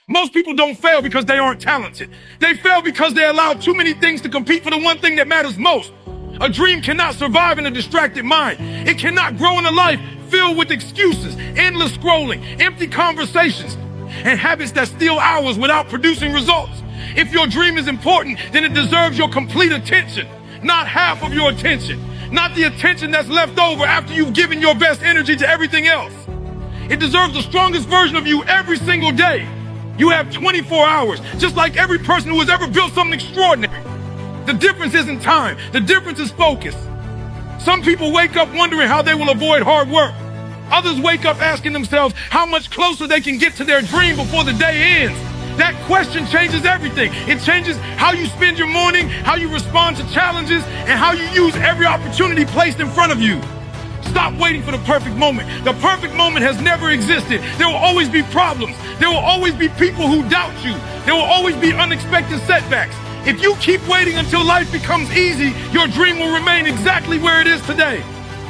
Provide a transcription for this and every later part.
Most people don't fail because they aren't talented. They fail because they allow too many things to compete for the one thing that matters most. A dream cannot survive in a distracted mind. It cannot grow in a life filled with excuses, endless scrolling, empty conversations, and habits that steal hours without producing results. If your dream is important, then it deserves your complete attention, not half of your attention, not the attention that's left over after you've given your best energy to everything else. It deserves the strongest version of you every single day. You have 24 hours, just like every person who has ever built something extraordinary. The difference isn't time. The difference is focus. Some people wake up wondering how they will avoid hard work. Others wake up asking themselves how much closer they can get to their dream before the day ends. That question changes everything. It changes how you spend your morning, how you respond to challenges, and how you use every opportunity placed in front of you. Stop waiting for the perfect moment. The perfect moment has never existed. There will always be problems. There will always be people who doubt you. There will always be unexpected setbacks. If you keep waiting until life becomes easy, your dream will remain exactly where it is today.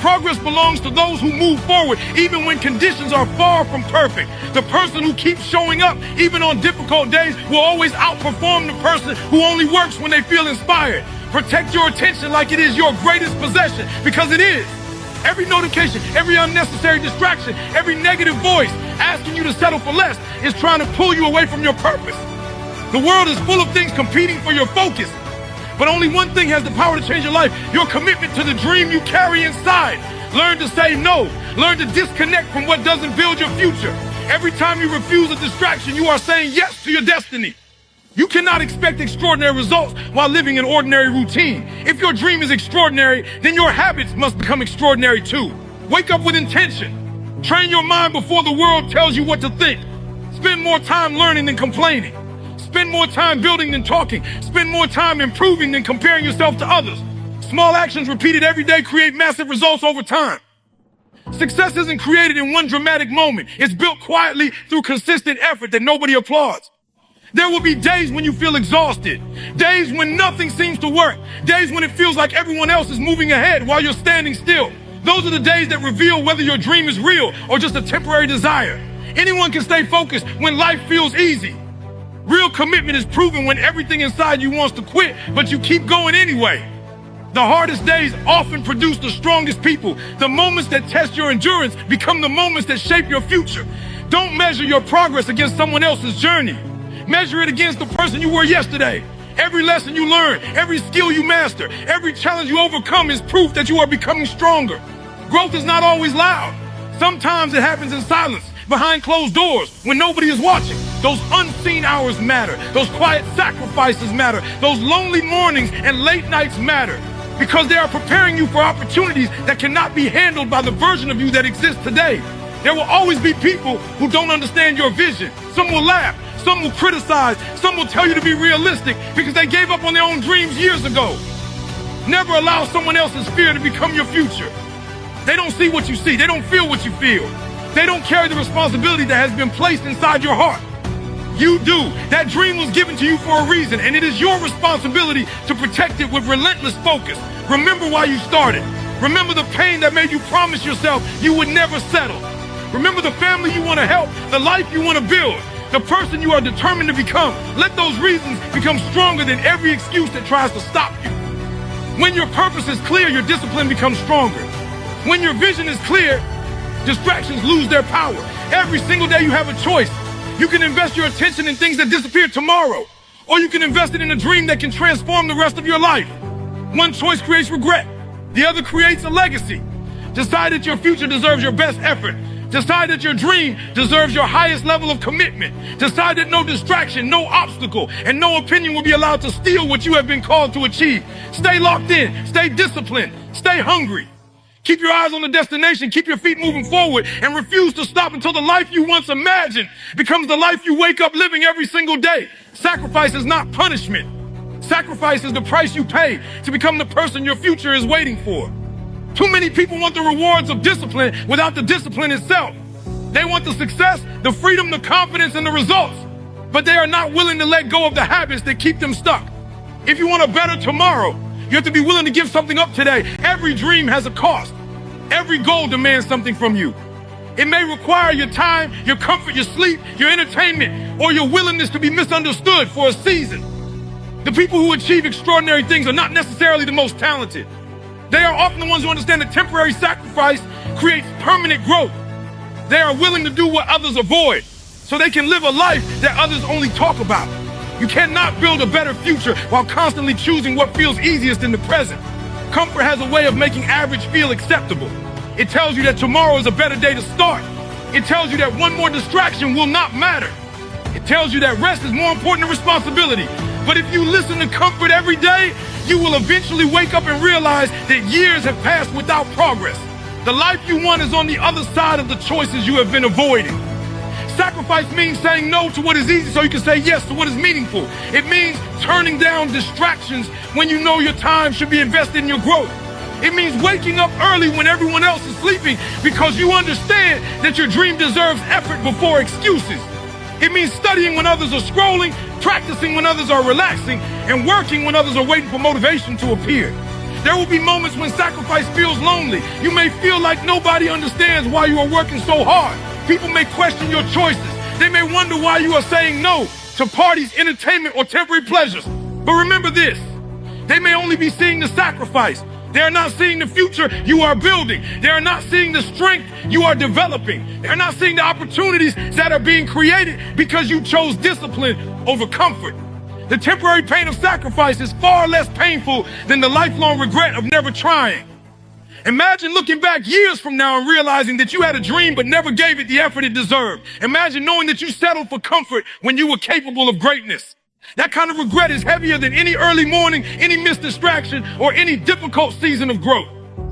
Progress belongs to those who move forward even when conditions are far from perfect. The person who keeps showing up even on difficult days will always outperform the person who only works when they feel inspired. Protect your attention like it is your greatest possession, because it is. Every notification, every unnecessary distraction, every negative voice asking you to settle for less is trying to pull you away from your purpose. The world is full of things competing for your focus, but only one thing has the power to change your life: your commitment to the dream you carry inside. Learn to say no. Learn to disconnect from what doesn't build your future. Every time you refuse a distraction, you are saying yes to your destiny. You cannot expect extraordinary results while living an ordinary routine. If your dream is extraordinary, then your habits must become extraordinary too. Wake up with intention. Train your mind before the world tells you what to think. Spend more time learning than complaining. Spend more time building than talking. Spend more time improving than comparing yourself to others. Small actions repeated every day create massive results over time. Success isn't created in one dramatic moment. It's built quietly through consistent effort that nobody applauds. There will be days when you feel exhausted, days when nothing seems to work, days when it feels like everyone else is moving ahead while you're standing still. Those are the days that reveal whether your dream is real or just a temporary desire. Anyone can stay focused when life feels easy. Real commitment is proven when everything inside you wants to quit, but you keep going anyway. The hardest days often produce the strongest people. The moments that test your endurance become the moments that shape your future. Don't measure your progress against someone else's journey. Measure it against the person you were yesterday. Every lesson you learn, every skill you master, every challenge you overcome is proof that you are becoming stronger. Growth is not always loud. Sometimes it happens in silence, behind closed doors, when nobody is watching. Those unseen hours matter. Those quiet sacrifices matter. Those lonely mornings and late nights matter, because they are preparing you for opportunities that cannot be handled by the version of you that exists today. There will always be people who don't understand your vision. Some will laugh. Some will criticize. Some will tell you to be realistic because they gave up on their own dreams years ago. Never allow someone else's fear to become your future. They don't see what you see. They don't feel what you feel. They don't carry the responsibility that has been placed inside your heart. You do. That dream was given to you for a reason, and it is your responsibility to protect it with relentless focus. Remember why you started. Remember the pain that made you promise yourself you would never settle. Remember the family you want to help, the life you want to build, the person you are determined to become. Let those reasons become stronger than every excuse that tries to stop you. When your purpose is clear, your discipline becomes stronger. When your vision is clear, distractions lose their power. Every single day you have a choice. You can invest your attention in things that disappear tomorrow, or you can invest it in a dream that can transform the rest of your life. One choice creates regret. The other creates a legacy. Decide that your future deserves your best effort. Decide that your dream deserves your highest level of commitment. Decide that no distraction, no obstacle, and no opinion will be allowed to steal what you have been called to achieve. Stay locked in, stay disciplined, stay hungry. Keep your eyes on the destination, keep your feet moving forward, and refuse to stop until the life you once imagined becomes the life you wake up living every single day. Sacrifice is not punishment. Sacrifice is the price you pay to become the person your future is waiting for. Too many people want the rewards of discipline without the discipline itself. They want the success, the freedom, the confidence, and the results, but they are not willing to let go of the habits that keep them stuck. If you want a better tomorrow, you have to be willing to give something up today. Every dream has a cost. Every goal demands something from you. It may require your time, your comfort, your sleep, your entertainment, or your willingness to be misunderstood for a season. The people who achieve extraordinary things are not necessarily the most talented. They are often the ones who understand that temporary sacrifice creates permanent growth. They are willing to do what others avoid, so they can live a life that others only talk about. You cannot build a better future while constantly choosing what feels easiest in the present. Comfort has a way of making average feel acceptable. It tells you that tomorrow is a better day to start. It tells you that one more distraction will not matter. It tells you that rest is more important than responsibility. But if you listen to comfort every day, you will eventually wake up and realize that years have passed without progress. The life you want is on the other side of the choices you have been avoiding. Sacrifice means saying no to what is easy so you can say yes to what is meaningful. It means turning down distractions when you know your time should be invested in your growth. It means waking up early when everyone else is sleeping because you understand that your dream deserves effort before excuses. It means studying when others are scrolling, practicing when others are relaxing, and working when others are waiting for motivation to appear. There will be moments when sacrifice feels lonely. You may feel like nobody understands why you are working so hard. People may question your choices. They may wonder why you are saying no to parties, entertainment, or temporary pleasures. But remember this, they may only be seeing the sacrifice. They are not seeing the future you are building. They are not seeing the strength you are developing. They are not seeing the opportunities that are being created because you chose discipline over comfort. The temporary pain of sacrifice is far less painful than the lifelong regret of never trying. Imagine looking back years from now and realizing that you had a dream but never gave it the effort it deserved. Imagine knowing that you settled for comfort when you were capable of greatness. That kind of regret is heavier than any early morning, any missed distraction, or any difficult season of growth.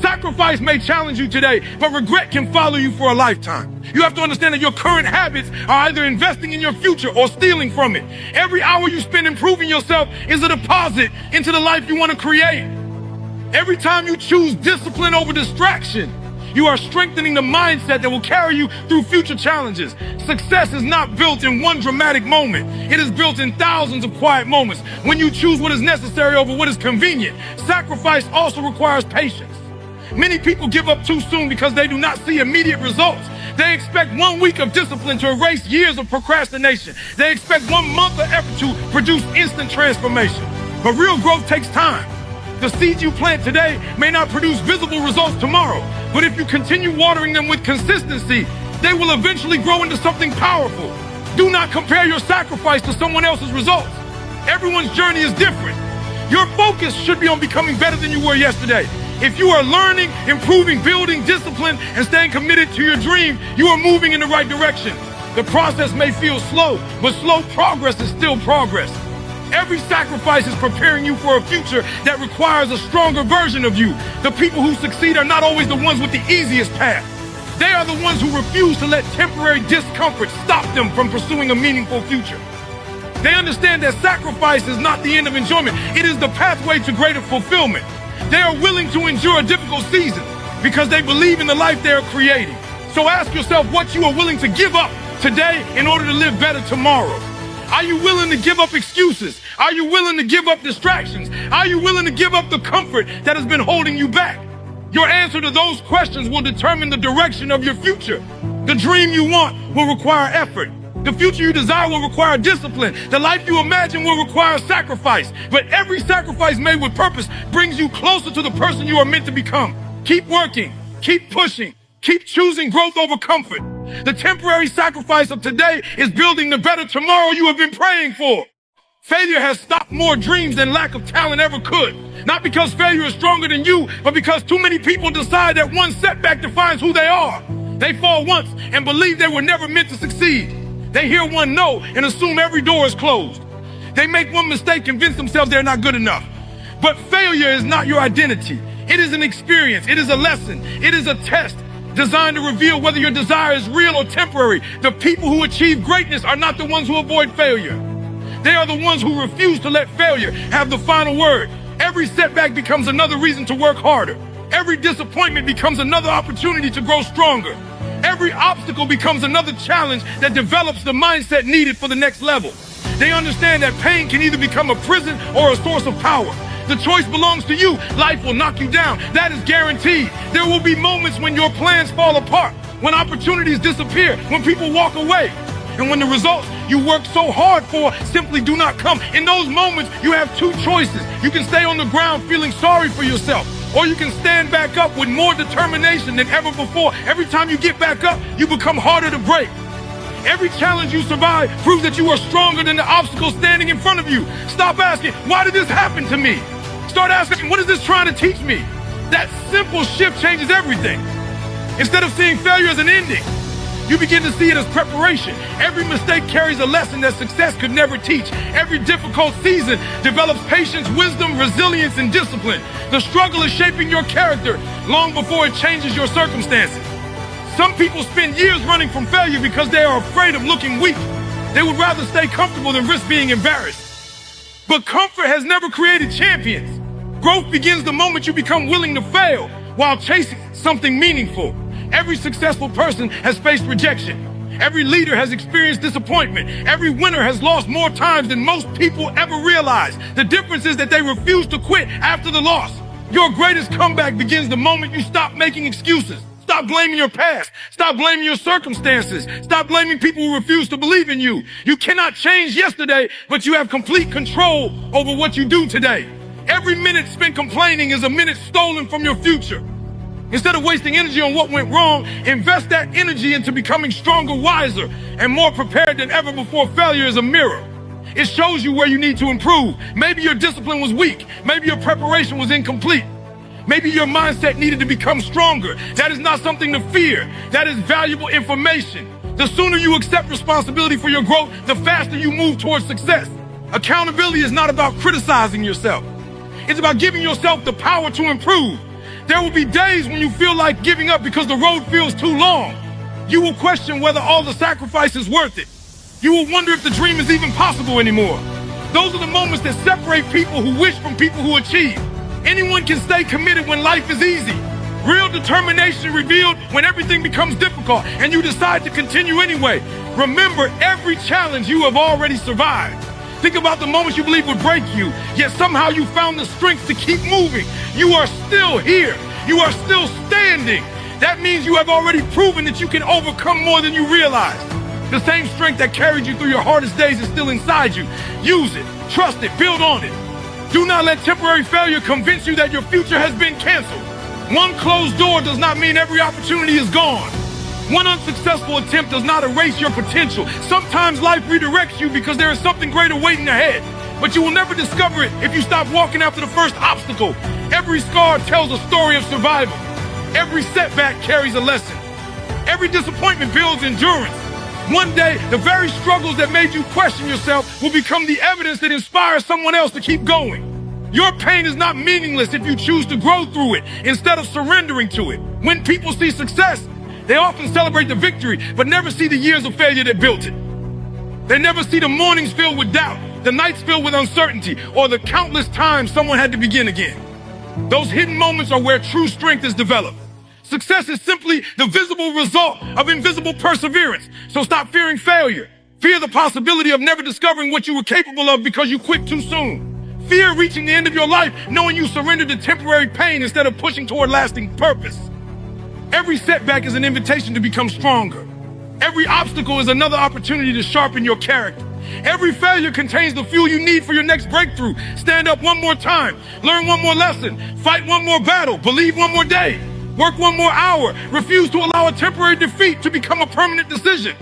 Sacrifice may challenge you today, but regret can follow you for a lifetime. You have to understand that your current habits are either investing in your future or stealing from it. Every hour you spend improving yourself is a deposit into the life you want to create. Every time you choose discipline over distraction, you are strengthening the mindset that will carry you through future challenges. Success is not built in one dramatic moment. It is built in thousands of quiet moments. When you choose what is necessary over what is convenient, sacrifice also requires patience. Many people give up too soon because they do not see immediate results. They expect 1 week of discipline to erase years of procrastination. They expect 1 month of effort to produce instant transformation. But real growth takes time. The seeds you plant today may not produce visible results tomorrow, but if you continue watering them with consistency, they will eventually grow into something powerful. Do not compare your sacrifice to someone else's results. Everyone's journey is different. Your focus should be on becoming better than you were yesterday. If you are learning, improving, building discipline, and staying committed to your dream, you are moving in the right direction. The process may feel slow, but slow progress is still progress. Every sacrifice is preparing you for a future that requires a stronger version of you. The people who succeed are not always the ones with the easiest path. They are the ones who refuse to let temporary discomfort stop them from pursuing a meaningful future. They understand that sacrifice is not the end of enjoyment. It is the pathway to greater fulfillment. They are willing to endure a difficult season because they believe in the life they are creating. So ask yourself what you are willing to give up today in order to live better tomorrow. Are you willing to give up excuses? Are you willing to give up distractions? Are you willing to give up the comfort that has been holding you back? Your answer to those questions will determine the direction of your future. The dream you want will require effort. The future you desire will require discipline. The life you imagine will require sacrifice. But every sacrifice made with purpose brings you closer to the person you are meant to become. Keep working, keep pushing, keep choosing growth over comfort. The temporary sacrifice of today is building the better tomorrow you have been praying for. Failure has stopped more dreams than lack of talent ever could. Not because failure is stronger than you, but because too many people decide that one setback defines who they are. They fall once and believe they were never meant to succeed. They hear one no and assume every door is closed. They make one mistake, convince themselves they're not good enough. But failure is not your identity. It is an experience. It is a lesson. It is a test designed to reveal whether your desire is real or temporary. The people who achieve greatness are not the ones who avoid failure. They are the ones who refuse to let failure have the final word. Every setback becomes another reason to work harder. Every disappointment becomes another opportunity to grow stronger. Every obstacle becomes another challenge that develops the mindset needed for the next level. They understand that pain can either become a prison or a source of power. The choice belongs to you. Life will knock you down. That is guaranteed. There will be moments when your plans fall apart. when opportunities disappear, when people walk away, and when the results you worked so hard for simply do not come. In those moments, you have two choices. You can stay on the ground feeling sorry for yourself, or you can stand back up with more determination than ever before. Every time you get back up, you become harder to break. Every challenge you survive proves that you are stronger than the obstacle standing in front of you. Stop asking, why did this happen to me? Start asking, what is this trying to teach me? That simple shift changes everything. Instead of seeing failure as an ending, you begin to see it as preparation. Every mistake carries a lesson that success could never teach. Every difficult season develops patience, wisdom, resilience, and discipline. The struggle is shaping your character long before it changes your circumstances. Some people spend years running from failure because they are afraid of looking weak. They would rather stay comfortable than risk being embarrassed. But comfort has never created champions. Growth begins the moment you become willing to fail while chasing something meaningful. Every successful person has faced rejection. Every leader has experienced disappointment. Every winner has lost more times than most people ever realize. The difference is that they refuse to quit after the loss. Your greatest comeback begins the moment you stop making excuses. Stop blaming your past. Stop blaming your circumstances. Stop blaming people who refuse to believe in you. You cannot change yesterday, but you have complete control over what you do today. Every minute spent complaining is a minute stolen from your future. Instead of wasting energy on what went wrong, invest that energy into becoming stronger, wiser, and more prepared than ever before. Failure is a mirror. It shows you where you need to improve. Maybe your discipline was weak. Maybe your preparation was incomplete. Maybe your mindset needed to become stronger. That is not something to fear. That is valuable information. The sooner you accept responsibility for your growth, the faster you move towards success. Accountability is not about criticizing yourself. It's about giving yourself the power to improve. There will be days when you feel like giving up because the road feels too long. You will question whether all the sacrifice is worth it. You will wonder if the dream is even possible anymore. Those are the moments that separate people who wish from people who achieve. Anyone can stay committed when life is easy. Real determination revealed when everything becomes difficult and you decide to continue anyway. Remember, every challenge you have already survived. Think about the moments you believe would break you, yet somehow you found the strength to keep moving. You are still here. You are still standing. That means you have already proven that you can overcome more than you realize. The same strength that carried you through your hardest days is still inside you. Use it, trust it, build on it. Do not let temporary failure convince you that your future has been canceled. One closed door does not mean every opportunity is gone. One unsuccessful attempt does not erase your potential. Sometimes life redirects you because there is something greater waiting ahead. But you will never discover it if you stop walking after the first obstacle. Every scar tells a story of survival. Every setback carries a lesson. Every disappointment builds endurance. One day, the very struggles that made you question yourself will become the evidence that inspires someone else to keep going. Your pain is not meaningless if you choose to grow through it instead of surrendering to it. When people see success, they often celebrate the victory, but never see the years of failure that built it. They never see the mornings filled with doubt, the nights filled with uncertainty, or the countless times someone had to begin again. Those hidden moments are where true strength is developed. Success is simply the visible result of invisible perseverance. So stop fearing failure. Fear the possibility of never discovering what you were capable of because you quit too soon. Fear reaching the end of your life knowing you surrendered to temporary pain instead of pushing toward lasting purpose. Every setback is an invitation to become stronger. Every obstacle is another opportunity to sharpen your character. Every failure contains the fuel you need for your next breakthrough. Stand up one more time. Learn one more lesson. Fight one more battle. Believe one more day. Work one more hour. Refuse to allow a temporary defeat to become a permanent decision.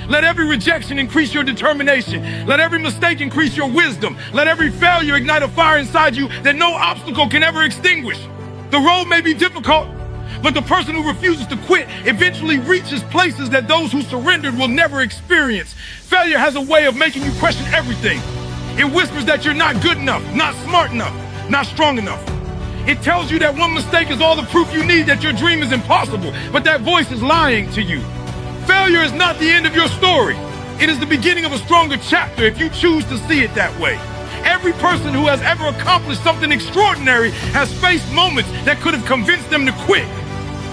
Let every rejection increase your determination. Let every mistake increase your wisdom. Let every failure ignite a fire inside you that no obstacle can ever extinguish. The road may be difficult, but the person who refuses to quit eventually reaches places that those who surrendered will never experience. Failure has a way of making you question everything. It whispers that you're not good enough, not smart enough, not strong enough. It tells you that one mistake is all the proof you need that your dream is impossible, but that voice is lying to you. Failure is not the end of your story. It is the beginning of a stronger chapter if you choose to see it that way. Every person who has ever accomplished something extraordinary has faced moments that could have convinced them to quit.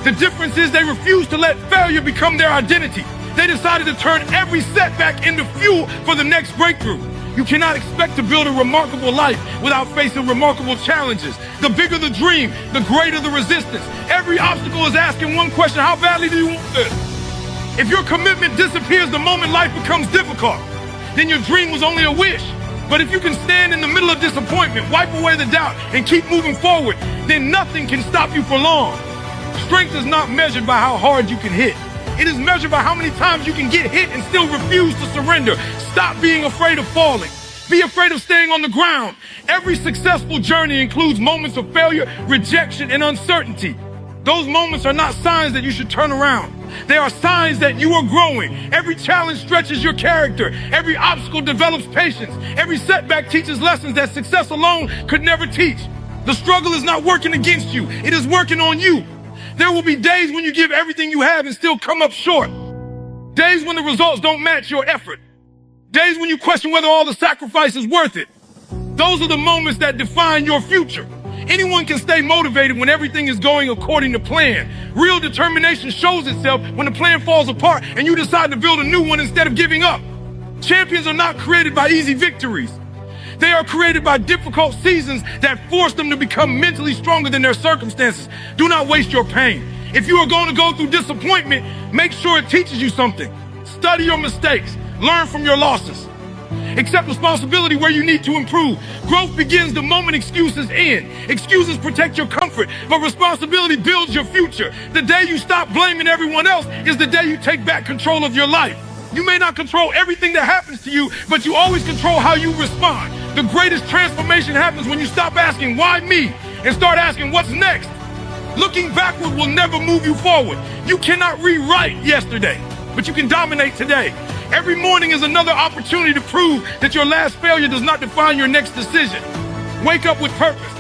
The difference is they refused to let failure become their identity. They decided to turn every setback into fuel for the next breakthrough. You cannot expect to build a remarkable life without facing remarkable challenges. The bigger the dream, the greater the resistance. Every obstacle is asking one question: how badly do you want this? If your commitment disappears the moment life becomes difficult, then your dream was only a wish. But if you can stand in the middle of disappointment, wipe away the doubt, and keep moving forward, then nothing can stop you for long. Strength is not measured by how hard you can hit. It is measured by how many times you can get hit and still refuse to surrender. Stop being afraid of falling. Be afraid of staying on the ground. Every successful journey includes moments of failure, rejection, and uncertainty. Those moments are not signs that you should turn around. They are signs that you are growing. Every challenge stretches your character. Every obstacle develops patience. Every setback teaches lessons that success alone could never teach. The struggle is not working against you. It is working on you. There will be days when you give everything you have and still come up short. Days when the results don't match your effort. Days when you question whether all the sacrifice is worth it. Those are the moments that define your future. Anyone can stay motivated when everything is going according to plan. Real determination shows itself when the plan falls apart and you decide to build a new one instead of giving up. Champions are not created by easy victories. They are created by difficult seasons that force them to become mentally stronger than their circumstances. Do not waste your pain. If you are going to go through disappointment, make sure it teaches you something. Study your mistakes. Learn from your losses. Accept responsibility where you need to improve. Growth begins the moment excuses end. Excuses protect your comfort, but responsibility builds your future. The day you stop blaming everyone else is the day you take back control of your life. You may not control everything that happens to you, but you always control how you respond. The greatest transformation happens when you stop asking, why me? And start asking, what's next? Looking backward will never move you forward. You cannot rewrite yesterday, but you can dominate today. Every morning is another opportunity to prove that your last failure does not define your next decision. Wake up with purpose.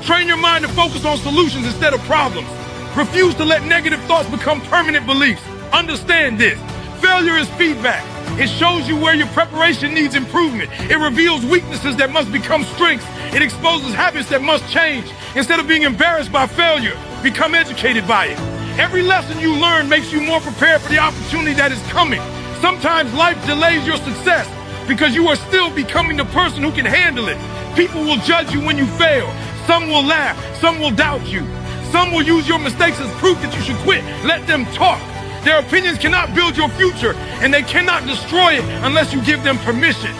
Train your mind to focus on solutions instead of problems. Refuse to let negative thoughts become permanent beliefs. Understand this. Failure is feedback. It shows you where your preparation needs improvement. It reveals weaknesses that must become strengths. It exposes habits that must change. Instead of being embarrassed by failure, become educated by it. Every lesson you learn makes you more prepared for the opportunity that is coming. Sometimes life delays your success because you are still becoming the person who can handle it. People will judge you when you fail. Some will laugh. Some will doubt you. Some will use your mistakes as proof that you should quit. Let them talk. Their opinions cannot build your future, and they cannot destroy it unless you give them permission.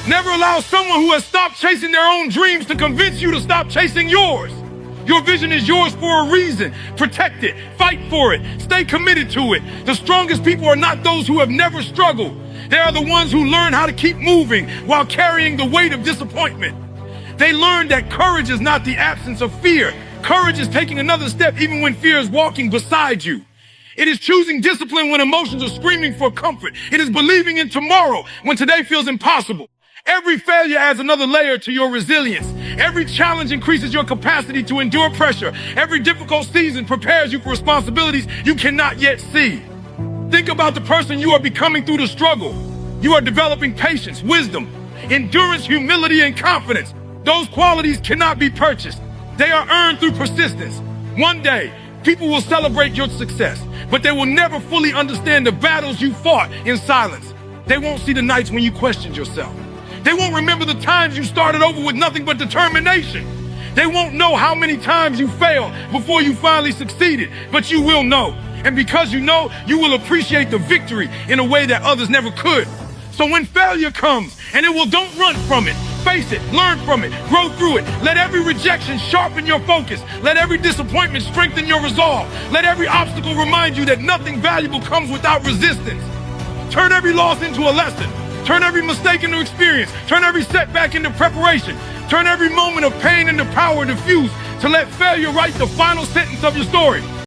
Never allow someone who has stopped chasing their own dreams to convince you to stop chasing yours. Your vision is yours for a reason. Protect it. Fight for it. Stay committed to it. The strongest people are not those who have never struggled. They are the ones who learn how to keep moving while carrying the weight of disappointment. They learn that courage is not the absence of fear. Courage is taking another step even when fear is walking beside you. It is choosing discipline when emotions are screaming for comfort. It is believing in tomorrow when today feels impossible. Every failure adds another layer to your resilience. Every challenge increases your capacity to endure pressure. Every difficult season prepares you for responsibilities you cannot yet see. Think about the person you are becoming through the struggle. You are developing patience, wisdom, endurance, humility, and confidence. Those qualities cannot be purchased. They are earned through persistence. One day, people will celebrate your success, but they will never fully understand the battles you fought in silence. They won't see the nights when you questioned yourself. They won't remember the times you started over with nothing but determination. They won't know how many times you failed before you finally succeeded, but you will know. And because you know, you will appreciate the victory in a way that others never could. So when failure comes, don't run from it. Face it, learn from it, grow through it. Let every rejection sharpen your focus. Let every disappointment strengthen your resolve. Let every obstacle remind you that nothing valuable comes without resistance. Turn every loss into a lesson. Turn every mistake into experience. Turn every setback into preparation. Turn every moment of pain into power to fuse to let failure write the final sentence of your story.